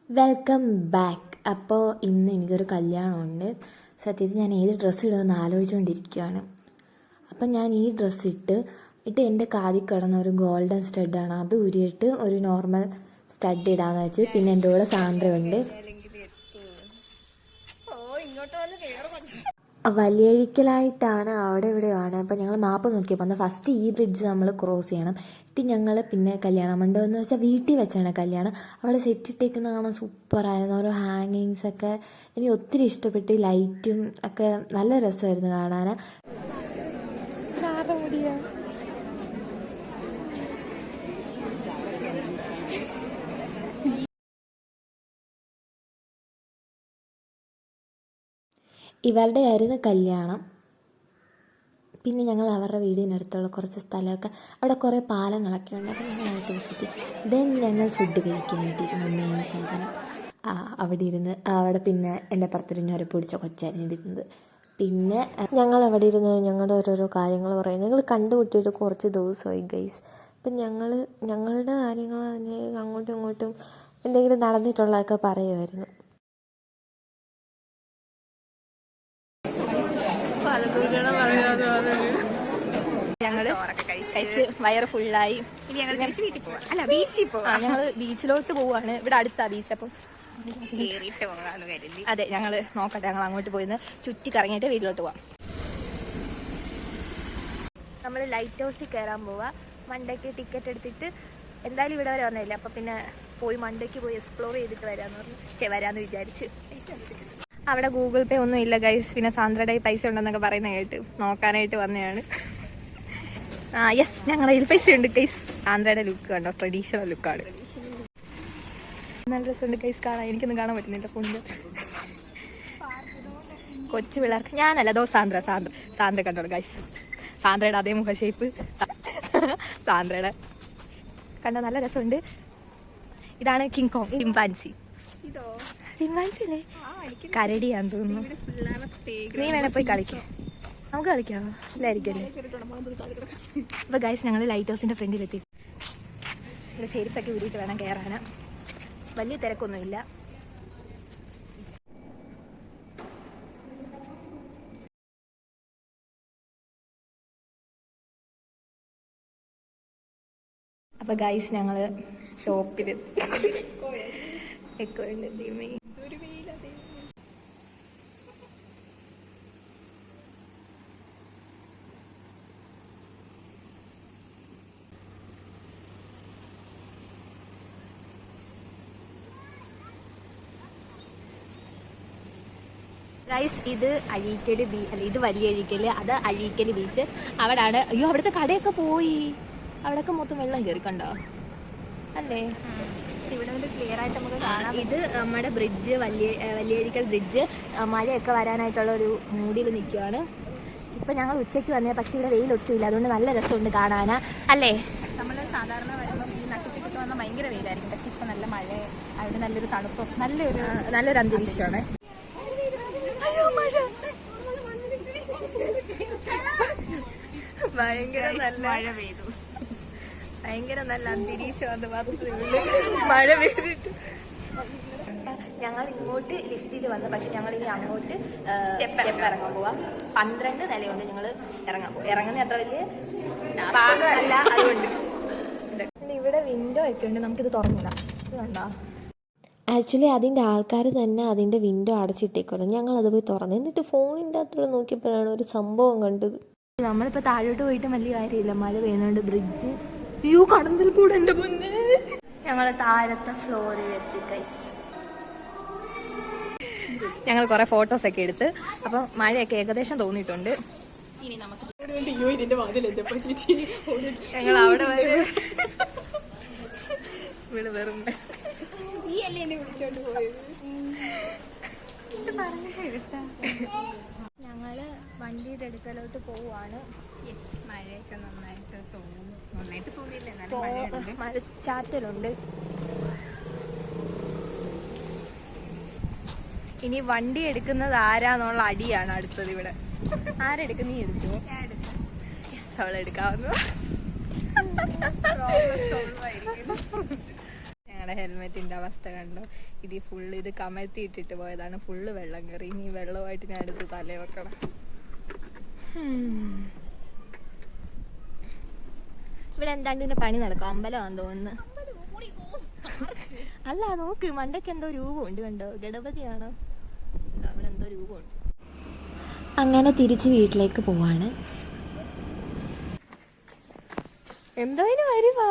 Welcome back. അപ്പോൾ ഇന്ന് എനിക്കൊരു കല്യാണമുണ്ട്. സത്യത്തിൽ ഞാൻ ഏത് ഡ്രസ്സ് ഇടുമെന്ന് ആലോചിച്ചുകൊണ്ടിരിക്കുകയാണ്. അപ്പം ഞാൻ ഈ ഡ്രസ്സ് ഇട്ട് എൻ്റെ കാതിൽ കിടന്ന ഒരു ഗോൾഡൻ സ്റ്റഡാണ്, അത് ഊരിയിട്ട് ഒരു നോർമൽ സ്റ്റഡ് ഇടാന്ന് വെച്ച്. പിന്നെ എൻ്റെ കൂടെ സാന്ദ്രയുണ്ട്. വലിയഴിക്കലായിട്ടാണ്, അവിടെ ഇവിടെയാണ്. അപ്പം ഞങ്ങൾ മാപ്പ് നോക്കിയപ്പോൾ അന്ന് ഫസ്റ്റ് ഈ ബ്രിഡ്ജ് നമ്മൾ ക്രോസ് ചെയ്യണം. ഞങ്ങൾ പിന്നെ കല്യാണ മണ്ഡപം എന്ന് വെച്ചാൽ വീട്ടിൽ വെച്ചാണ് കല്യാണം. അവിടെ സെറ്റ് ഇട്ടേക്കുന്ന കാണാൻ സൂപ്പറായിരുന്നു. ഓരോ ഹാങ്ങിങ്സ് ഒക്കെ എനിക്ക് ഒത്തിരി ഇഷ്ടപ്പെട്ട്. ലൈറ്റും ഒക്കെ നല്ല രസമായിരുന്നു കാണാൻ. ഇവരുടെ ആയിരുന്നു കല്യാണം. പിന്നെ ഞങ്ങൾ അവരുടെ വീടിനടുത്തുള്ള കുറച്ച് സ്ഥലമൊക്കെ, അവിടെ കുറേ പാലങ്ങളൊക്കെ ഉണ്ട്. അപ്പോൾ ഞങ്ങളായിട്ട് വിസിറ്റ്. ദെൻ ഞങ്ങൾ ഫുഡ് കഴിക്കാൻ വേണ്ടിയിരുന്നു മെയിൻ സാധനം. അവിടെ ഇരുന്ന് അവിടെ പിന്നെ എൻ്റെ പുറത്തൊരു ഞൊര പൊടിച്ച കൊച്ചായിരുന്നു ഇരുന്നത്. പിന്നെ ഞങ്ങൾ അവിടെ ഇരുന്ന് ഞങ്ങളുടെ ഓരോരോ കാര്യങ്ങൾ പറയും. ഞങ്ങൾ കണ്ടുമുട്ടിയിട്ട് കുറച്ച് ദിവസമായി ഗൈസ്. അപ്പം ഞങ്ങളുടെ കാര്യങ്ങൾ തന്നെ അങ്ങോട്ടും ഇങ്ങോട്ടും എന്തെങ്കിലും നടന്നിട്ടുള്ളതൊക്കെ പറയുമായിരുന്നു. ഞങ്ങള് കഴിച്ച് വയറ് ഫുള്ളായി. ബീച്ചിൽ പോവാം. ഞങ്ങള് ബീച്ചിലോട്ട് പോവാണ്. ഇവിടെ അടുത്താ ബീച്ച്. അപ്പം അതെ, ഞങ്ങള് നോക്കട്ടെ. ഞങ്ങൾ അങ്ങോട്ട് പോയിന്ന് ചുറ്റി കറങ്ങിയിട്ട് വീട്ടിലോട്ട് പോവാം. നമ്മൾ ലൈറ്റ് ഹൗസിൽ കയറാൻ പോവാ. മണ്ടയ്ക്ക് ടിക്കറ്റ് എടുത്തിട്ട് എന്തായാലും ഇവിടെ വരെ വന്നില്ല. അപ്പൊ പിന്നെ പോയി മണ്ടയ്ക്ക് പോയി എക്സ്പ്ലോർ ചെയ്തിട്ട് വരാന്ന് വിചാരിച്ച്. അവിടെ ഗൂഗിൾ പേ ഒന്നും ഇല്ല ഗൈസ്. പിന്നെ സാന്ദ്രയുടെ പൈസ ഉണ്ടെന്നൊക്കെ പറയുന്ന കേട്ട് നോക്കാനായിട്ട് വന്നതാണ്. യെസ്, ഞങ്ങളുടെ കയ്യിൽ പൈസ ഉണ്ട് ഗൈസ്. സാന്ദ്രയുടെ ലുക്ക് കണ്ടോ, ട്രഡീഷണൽ ലുക്കാണ്. നല്ല രസമുണ്ട് ഗൈസ് കാണാൻ. എനിക്കൊന്നും കാണാൻ പറ്റുന്നില്ല ഫോണിൽ. കൊച്ചു പിള്ളേർക്ക് ഞാനല്ല, സാന്ദ്ര കണ്ടോളൂ ഗൈസ്. സാന്ദ്രയുടെ അതേ മുഖ ഷേപ്പ്. സാന്ദ്രയുടെ കണ്ടോ, നല്ല രസമുണ്ട്. ഇതാണ് കിങ് കോങ് ചിമ്പാൻസി. ചിമ്പാൻസില്ലേ, കരടിയാന്ന് തോന്നുന്നു. നീ വേണേ പോയി കളിക്കാം. നമുക്ക് കളിക്കാമോ? ഇല്ലായിരിക്കല്ലേ. അപ്പൊ ഗൈസ്, ഞങ്ങൾ ലൈറ്റ് ഹൗസിന്റെ ഫ്രണ്ടിലെത്തി. ഇവിടെ ചെരുപ്പൊക്കെ ഊരിയിട്ട് വേണം കയറാന്. വലിയ തിരക്കൊന്നുമില്ല. അപ്പൊ ഗൈസ്, ഞങ്ങള് ടോപ്പിലെത്തി. ഗൈസ്, ഇത് അഴീക്കൽ ഇത് വലിയ അഴീക്കല്, അത് അഴീക്കൽ ബീച്ച്. അവിടാണ്. അയ്യോ, അവിടുത്തെ കടയൊക്കെ പോയി. അവിടെയൊക്കെ മൊത്തം വെള്ളം കയറിക്കണ്ടോ അല്ലേ? ഇവിടെ ക്ലിയർ ആയിട്ട് നമുക്ക് കാണാം. ഇത് നമ്മുടെ ബ്രിഡ്ജ്, വലിയഴിക്കൽ ബ്രിഡ്ജ്. മഴയൊക്കെ വരാനായിട്ടുള്ള ഒരു മൂഡിൽ നിൽക്കുകയാണ്. ഇപ്പം ഞങ്ങൾ ഉച്ചയ്ക്ക് വന്നത്, പക്ഷേ ഇവിടെ വെയിലൊട്ടുമില്ല. അതുകൊണ്ട് നല്ല രസമുണ്ട് കാണാനാ അല്ലേ? നമ്മൾ സാധാരണ വരുമ്പം ഈ നട്ടുച്ചയ്ക്കൊക്കെ വന്നാൽ ഭയങ്കര വെയിലായിരിക്കും. പക്ഷെ ഇപ്പം നല്ല മഴ, അവിടെ നല്ലൊരു തണുപ്പും നല്ലൊരു അന്തരീക്ഷമാണ്. ഭയങ്കര നല്ല മഴ പെയ്തു. ഭയങ്കര നല്ല അന്തരീക്ഷം. അത് മഴ പെയ്തിട്ട് ഞങ്ങൾ ഇങ്ങോട്ട് ലിഫ്റ്റിൽ വന്നു. പക്ഷെ ഞങ്ങൾ ഇനി അങ്ങോട്ട് സ്റ്റെപ്പ് ഇറങ്ങാൻ പോവാം. 12 നിലയുണ്ട്. ഞങ്ങൾ ഇറങ്ങുന്ന അത്ര വലിയ അല്ല. അതുകൊണ്ട് ഇവിടെ വിൻഡോ ഒക്കെ ഉണ്ട്. നമുക്കിത് തുറന്നിടാം. ഇത് കണ്ടോ? ആക്ച്വലി അതിൻ്റെ ആൾക്കാർ തന്നെ അതിൻ്റെ വിൻഡോ അടച്ചിട്ടേക്കുമല്ലോ. ഞങ്ങളത് പോയി തുറന്നു. എന്നിട്ട് ഫോണിൻ്റെ അത്ര നോക്കിയപ്പോഴാണ് ഒരു സംഭവം കണ്ടത്. നമ്മളിപ്പോൾ താഴോട്ട് പോയിട്ട് വലിയ കാര്യമില്ല, മഴ പെയ്യുന്നുണ്ട്. ബ്രിഡ്ജ് കടന്നിൽ കൂടെ എൻ്റെ മുന്നേ. ഞങ്ങൾ താഴത്തെ ഫ്ലോറിലെത്തി ഗൈസ്. ഞങ്ങൾ കുറെ ഫോട്ടോസ് ഒക്കെ എടുത്ത്. അപ്പം മഴയൊക്കെ ഏകദേശം തോന്നിയിട്ടുണ്ട്. ഇനി നമുക്ക് ഞങ്ങൾ അവിടെ വരെ വെറും ഞങ്ങള് വണ്ടിയുടെ അടുക്കലോട്ട് പോവാണ്. മഴയൊക്കെ നന്നായിട്ട് തോന്നിയില്ല, മഴച്ചാറ്റലുണ്ട്. ഇനി വണ്ടി എടുക്കുന്നത് ആരാന്നുള്ള അടിയാണ് അടുത്തത്. ഇവിടെ ആരെടുക്കും? നീ എടുക്കുമോ? യെസ്, അവളെടുക്കാവുന്നു. ഞങ്ങളുടെ ഹെൽമെറ്റിൻ്റെ അവസ്ഥ കണ്ടോ. ഇത് ഫുള്ള് ഇത് കമഴ്ത്തി ഇട്ടിട്ട് പോയതാണ്. ഫുള്ള് വെള്ളം കയറി. ഇനി വെള്ളമായിട്ട് ഞാൻ എടുത്ത് തലേ വെക്കണം. ഇവിടെ എന്താണ്ട് ഇതിന്റെ പണി നടക്കും. അമ്പലമാണെന്ന് തോന്നുന്നു. അല്ല നോക്ക്, മണ്ടയ്ക്ക് എന്തോ രൂപമുണ്ട് കണ്ടോ. ഗണപതിയാണോ? അവിടെ എന്തോ രൂപമുണ്ട്. അങ്ങനെ തിരിച്ച് വീട്ടിലേക്ക് പോവാണ്. എന്തോ വരുവാ